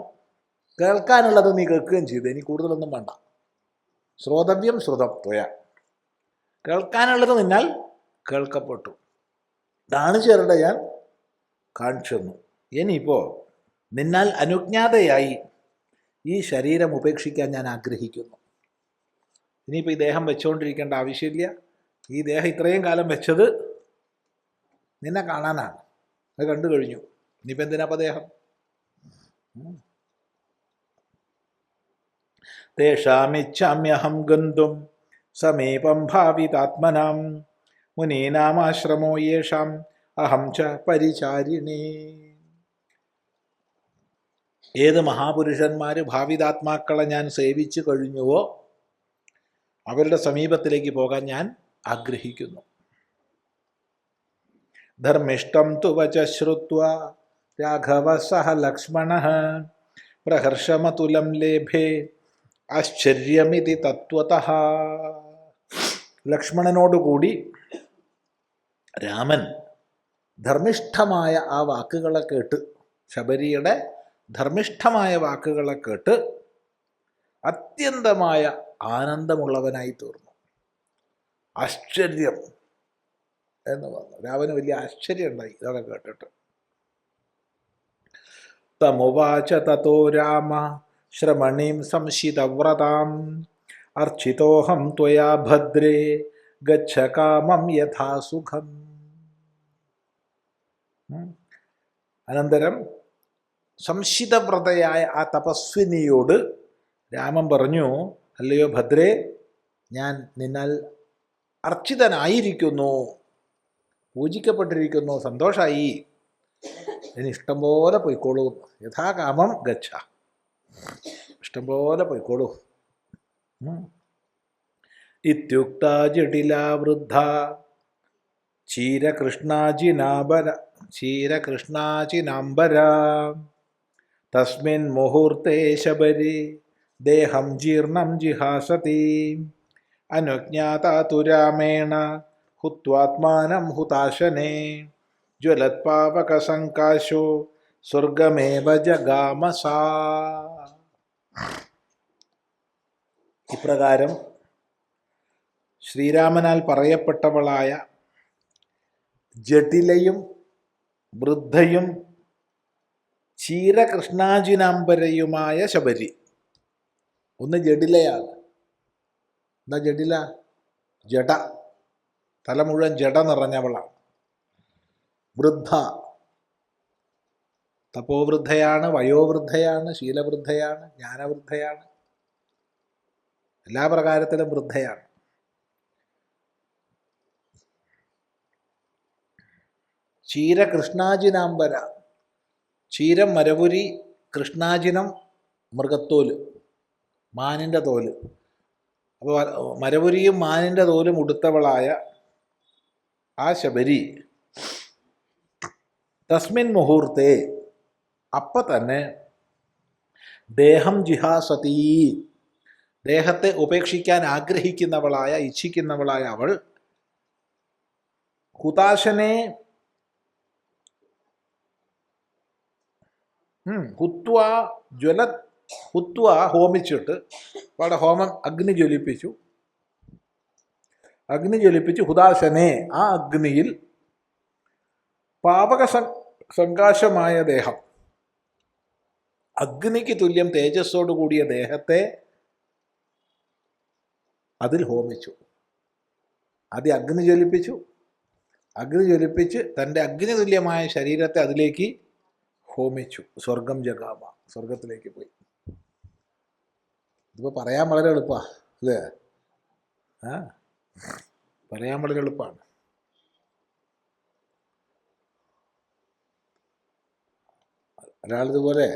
കേൾക്കാനുള്ളത് നീ കേൾക്കുകയും ചെയ്തു. ഇനി കൂടുതലൊന്നും വേണ്ട. ശ്രോതവ്യം ശ്രുതം ത്വയാ, കേൾക്കാനുള്ളത് നിന്നാൽ കേൾക്കപ്പെട്ടു. കാണിച്ചു തരട്ടെ, ഞാൻ കാണിച്ചു തന്നു. ഇനിയിപ്പോൾ നിന്നാൽ അനുജ്ഞാതയായി ഈ ശരീരം ഉപേക്ഷിക്കാൻ ഞാൻ ആഗ്രഹിക്കുന്നു. ഇനിയിപ്പോൾ ഈ ദേഹം വെച്ചുകൊണ്ടിരിക്കേണ്ട ആവശ്യമില്ല. ഈ ദേഹം ഇത്രയും കാലം വെച്ചത് നിന്നെ കാണാനാണ്. അത് കണ്ടു കഴിഞ്ഞു. ഇനിയിപ്പോൾ എന്തിനാപ്പം ദേഹം? തേഷാമിച്ഛാമ്യഹം ഗന്തും സമീപം ഭാവിതാത്മനാം മുനീനാമാശ്രമോ യേഷാം അഹം ച പരിചാരിണി. ഏത് മഹാപുരുഷന്മാർ ഭാവിതാത്മാക്കളെ ഞാൻ സേവിച്ചു കഴിഞ്ഞുവോ അവരുടെ സമീപത്തിലേക്ക് പോകാൻ ഞാൻ ആഗ്രഹിക്കുന്നു. ധർമ്മിഷ്ടം തു വച ശ്രുത്വാ രാഘവ സഹ ലക്ഷ്മണഃ പ്രഹർഷമതുലം ലേഭേ ആശ്ചര്യമിതി തത്വതഃ. ലക്ഷ്മണനോടുകൂടി രാമൻ ധർമ്മിഷ്ഠമായ ആ വാക്കുകളെ കേട്ട്, ശബരിയുടെ ധർമ്മിഷ്ഠമായ വാക്കുകളെ കേട്ട് അത്യന്തമായ ആനന്ദമുള്ളവനായി തീർന്നു. ആശ്ചര്യം എന്ന് പറഞ്ഞു. രാമന് വലിയ ആശ്ചര്യം ഉണ്ടായി ഇതൊക്കെ കേട്ടിട്ട്. തമുവാച തതോ രാമ ശ്രമണീം സംശിതവ്രതാം അർച്ചിതോഹം ത്വയാ ഭദ്രേ ഗച്ഛ കാമം യഥാ സുഖം. അനന്തരം സംശിതവ്രതയായ ആ തപസ്വിനിയോട് രാമൻ പറഞ്ഞു, അല്ലയോ ഭദ്രേ, ഞാൻ നിന്നാൽ അർച്ചിതനായിരിക്കുന്നു, പൂജിക്കപ്പെട്ടിരിക്കുന്നു, സന്തോഷമായി. ഇനി ഇഷ്ടം പോലെ പൊയ്ക്കോളൂ. യഥാകാമം ഗച്ഛ, ഇഷ്ടം പോലെ പൊയ്ക്കോളൂ. ഇത്യുക്ത ജടിലാ വൃദ്ധ ക്ഷീരകൃഷ്ണാജിനാംബര തസ്മിൻ മുഹൂർത്തേ ശബരി ദേഹം ജീർണം ജിഹാസതി അനുജ്ഞാതാ തു രാമേണ ഹുത്വാത്മാനം ഹുതാശനേ ജ്വലത്പാവകസങ്കാശോ സ്വർഗമേവ ജഗാമസാ. ഇപ്രകാരം ശ്രീരാമനാൽ പറയപ്പെട്ടവളായ ജടിലയും വൃദ്ധയും ക്ഷീരകൃഷ്ണാജിനാംബരയുമായ ശബരി. ഒന്ന് ജടിലയാണ്. എന്താ ജടില? ജട, തല മുഴുവൻ ജട നിറഞ്ഞവളാണ്. വൃദ്ധ, തപോവൃദ്ധയാണ്, വയോവൃദ്ധയാണ്, ശീലവൃദ്ധയാണ്, ജ്ഞാനവൃദ്ധയാണ്, എല്ലാ പ്രകാരത്തിലും വൃദ്ധയാണ്. ക്ഷീരകൃഷ്ണാജിനാംബര, ക്ഷീരം മരപുരി, കൃഷ്ണാജിനം മൃഗത്തോല്, മാനിൻ്റെ തോല്. അപ്പോൾ മരപുരിയും മാനിൻ്റെ തോലും ഉടുത്തവളായ ആ ശബരി തസ്മിൻ മുഹൂർത്തേ, അപ്പം തന്നെ ദേഹം ജിഹാസതി, ദേഹത്തെ ഉപേക്ഷിക്കാൻ ആഗ്രഹിക്കുന്നവളായ, ഇച്ഛിക്കുന്നവളായ അവൾ ഹുതാശനെ ഹുത്വാ ജ്വല ഹുത്വ ഹോമിച്ചിട്ട്, അവിടെ ഹോമം അഗ്നി ജ്വലിപ്പിച്ചു ഹുതാശനെ, ആ അഗ്നിയിൽ പാപക സങ്കാശമായ ദേഹം, അഗ്നിക്ക് തുല്യം തേജസ്സോടു കൂടിയ ദേഹത്തെ അതിൽ ഹോമിച്ചു. ആദ്യം അഗ്നി ജ്വലിപ്പിച്ച് തൻ്റെ അഗ്നി തുല്യമായ ശരീരത്തെ അതിലേക്ക് ഹോമിച്ചു. സ്വർഗം ജഗാമ, സ്വർഗത്തിലേക്ക് പോയി. ഇതിപ്പോൾ പറയാൻ വളരെ എളുപ്പമാണ് അല്ലേ? പറയാൻ വളരെ എളുപ്പമാണ്. ഒരാളിതുപോലെ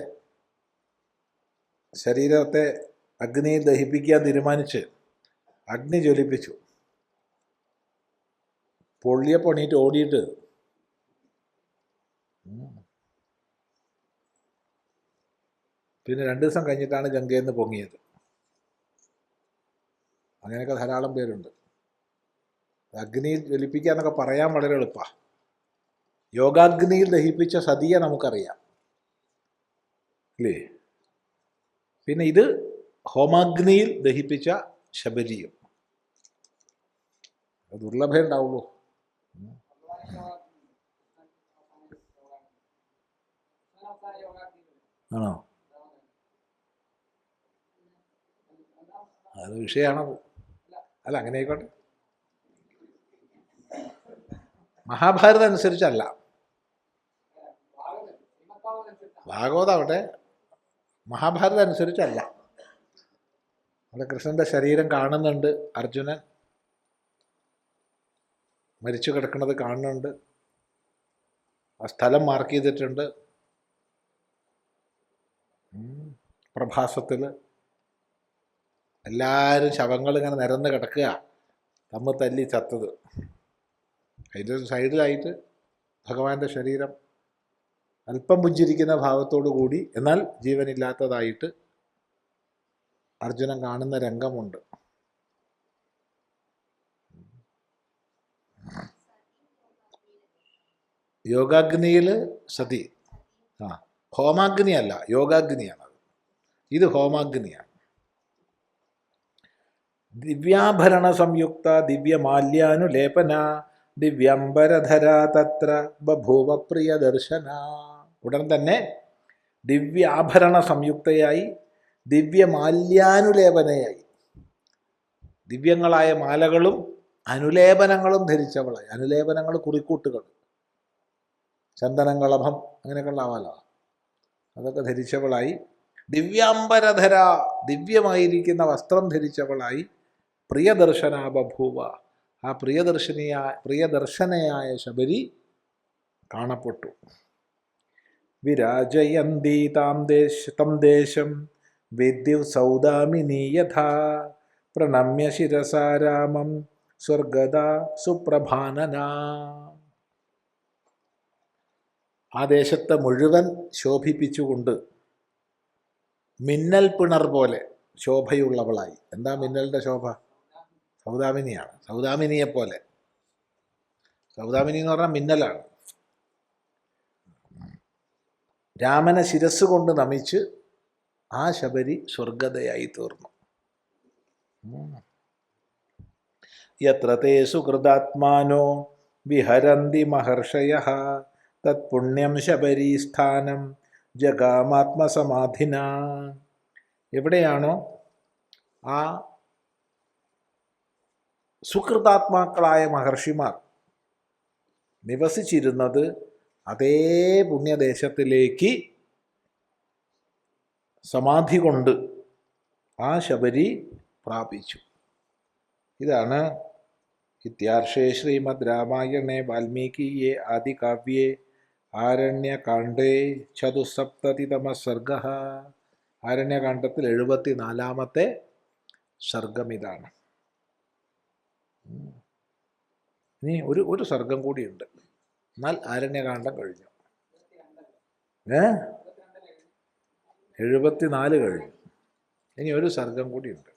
ശരീരത്തെ അഗ്നിയിൽ ദഹിപ്പിക്കാൻ തീരുമാനിച്ച് അഗ്നി ജ്വലിപ്പിച്ചു. പൊള്ളിയപ്പോൾ എണീറ്റ് ഓടിയിട്ട് പിന്നെ 2 ദിവസം കഴിഞ്ഞിട്ടാണ് ഗംഗയിൽ നിന്ന് പൊങ്ങിയത്. അങ്ങനെയൊക്കെ ധാരാളം പേരുണ്ട്. അഗ്നിയിൽ ജ്വലിപ്പിക്കുക എന്നൊക്കെ പറയാൻ വളരെ എളുപ്പമാണ്. യോഗാഗ്നിയിൽ ദഹിപ്പിച്ച സതിയെ നമുക്കറിയാം അല്ലേ? പിന്നെ ഇത് ഹോമാഗ്നിയിൽ ദഹിപ്പിച്ച ശബരിയും. ദുർലഭേ ഉണ്ടാവുള്ളൂ. ആണോ? അത് വിഷയമാണത്. അല്ല, അങ്ങനെ ആയിക്കോട്ടെ. മഹാഭാരതം അനുസരിച്ചല്ല, ഭാഗവതാവട്ടെ, മഹാഭാരതം അനുസരിച്ചല്ല. അവിടെ കൃഷ്ണൻ്റെ ശരീരം കാണുന്നുണ്ട്, അർജുനൻ മരിച്ചു കിടക്കുന്നത് കാണുന്നുണ്ട്, ആ സ്ഥലം മാർക്ക് ചെയ്തിട്ടുണ്ട്. പ്രഭാസത്തിൽ എല്ലാവരും ശവങ്ങൾ ഇങ്ങനെ നിരന്ന് കിടക്കുക, തമ്മിൽ തല്ലി ചത്തത്. അതിൻ്റെ സൈഡിലായിട്ട് ഭഗവാന്റെ ശരീരം അല്പം പുഞ്ചിരിക്കുന്ന ഭാവത്തോടു കൂടി, എന്നാൽ ജീവനില്ലാത്തതായിട്ട് അർജുനൻ കാണുന്ന രംഗമുണ്ട്. യോഗാഗ്നിയിൽ സതി, ഹോമാഗ്നിയല്ല, യോഗാഗ്നിയാണത്. ഇത് ഹോമാഗ്നിയാണ്. ദിവ്യാഭരണ സംയുക്ത ദിവ്യമാല്യാനുലേപന ദിവ്യംബരധര തത്ര ബഭൂവ പ്രിയദർശന. ഉടൻ തന്നെ ദിവ്യാഭരണ സംയുക്തയായി, ദിവ്യമാല്യാനുലേപനയായി, ദിവ്യങ്ങളായ മാലകളും അനുലേപനങ്ങളും ധരിച്ചവളായി. അനുലേപനങ്ങൾ കുറിക്കൂട്ടുകൾ, ചന്ദനങ്ങളഭം അങ്ങനെയൊക്കെയുള്ള ആവാലോ, അതൊക്കെ ധരിച്ചവളായി. ദിവ്യാംബരധര, ദിവ്യമായിരിക്കുന്ന വസ്ത്രം ധരിച്ചവളായി. പ്രിയദർശന ബഭൂവ, ആ പ്രിയദർശനയായ ശബരി കാണപ്പെട്ടു. വിരാജയന്തി തം ദേശം വിദ്യു സൗദാമിനി യഥാ പ്രണമ്യ ശിരസാ രാമം സ്വർഗദ സുപ്രഭാനന. ആ ദേശത്തെ മുഴുവൻ ശോഭിപ്പിച്ചുകൊണ്ട് മിന്നൽ പിണർ പോലെ ശോഭയുള്ളവളായി. എന്താ മിന്നലിൻ്റെ ശോഭ? സൗദാമിനിയാണ്. സൗദാമിനിയെപ്പോലെ. സൗദാമിനി എന്ന് പറഞ്ഞാൽ മിന്നലാണ്. രാമനെ ശിരസ് കൊണ്ട് നമിച്ച് ആ ശബരി സ്വർഗതയായി തീർന്നു. യത്ര തേ സുകൃതാത്മാനോ വിഹരന്തി മഹർഷയഃ തത്പുണ്യം ശബരീസ്ഥാനം ജഗാമാത്മസമാധിന. എവിടെയാണോ ആ സുകൃതാത്മാക്കളായ മഹർഷിമാർ നിവസിച്ചിരുന്നത്, അതേ പുണ്യദേശത്തിലേക്ക് സമാധി കൊണ്ട് ആ ശബരി പ്രാപിച്ചു. ഇതാണ് ഇത്യാർഷേ ശ്രീമദ് രാമായണേ വാൽമീകിയെ ആദികാവ്യേ ആരണ്യകാണ്ഡേ ചതുസപ്തതിതമ സർഗഃ. ആരണ്യകാണ്ഡത്തിൽ 74ാമത്തെ സർഗം ഇതാണ്. ഇനി ഒരു സർഗം കൂടിയുണ്ട്, എന്നാൽ ആരണ്യകാണ്ഡം കഴിഞ്ഞു. ഏ 74 കഴിഞ്ഞു. ഇനി ഒരു സർഗം കൂടിയുണ്ട്.